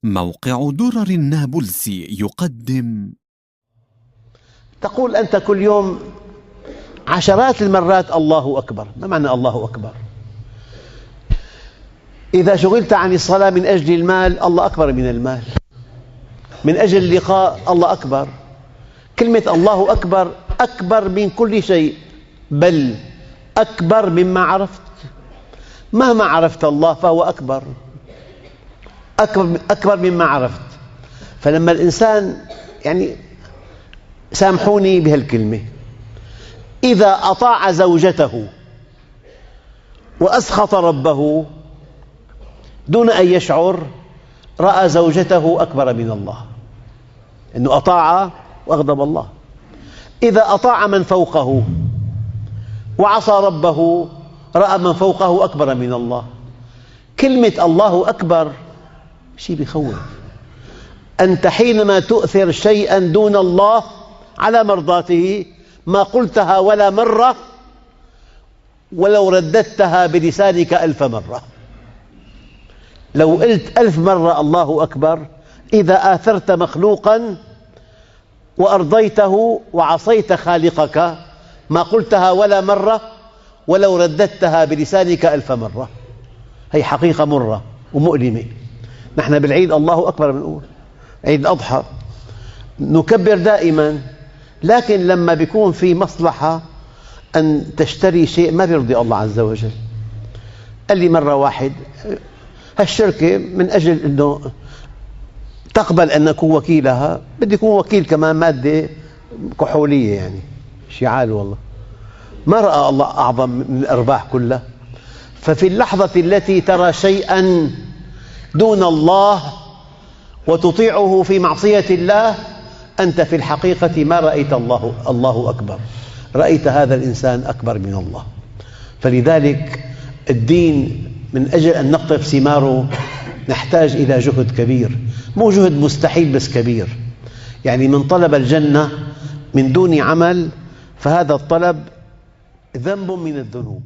موقع درر النابلسي يقدم. تقول أنت كل يوم عشرات المرات الله أكبر. ما معنى الله أكبر؟ إذا شغلت عن الصلاة من أجل المال، الله أكبر من المال. من أجل اللقاء، الله أكبر. كلمة الله أكبر أكبر من كل شيء، بل أكبر مما عرفت. مهما عرفت الله فهو أكبر، أكبر مما عرفت. فلما الإنسان سامحوني بهالكلمة، إذا أطاع زوجته وأسخط ربه دون أن يشعر، رأى زوجته أكبر من الله، أنه أطاع وأغضب الله. إذا أطاع من فوقه وعصى ربه، رأى من فوقه أكبر من الله. كلمة الله أكبر شيء بيخوف. أنت حينما تؤثر شيئا دون الله على مرضاته ما قلتها ولا مرة، ولو رددتها بلسانك 1000 مرة. لو قلت 1000 مرة الله أكبر، إذا آثرت مخلوقا وأرضيته وعصيت خالقك ما قلتها ولا مرة، ولو رددتها بلسانك 1000 مرة. هي حقيقة مرة ومؤلمة. نحن بالعيد الله أكبر بنقول، عيد الأضحى نكبر دائما، لكن لما بيكون في مصلحة أن تشتري شيء ما بيرضي الله عز وجل. قال لي مرة واحد، هالشركة من أجل أنه تقبل أن أكون وكيلها بدي أكون وكيل كمان مادة كحولية، شيء عال والله. ما رأى الله أعظم من الأرباح كلها. ففي اللحظة التي ترى شيئا دون الله وتطيعه في معصية الله، أنت في الحقيقة ما رأيت الله أكبر، رأيت هذا الإنسان أكبر من الله. فلذلك الدين من أجل أن نقطف ثماره نحتاج إلى جهد كبير، مو جهد مستحيل بس كبير. من طلب الجنة من دون عمل فهذا الطلب ذنب من الذنوب.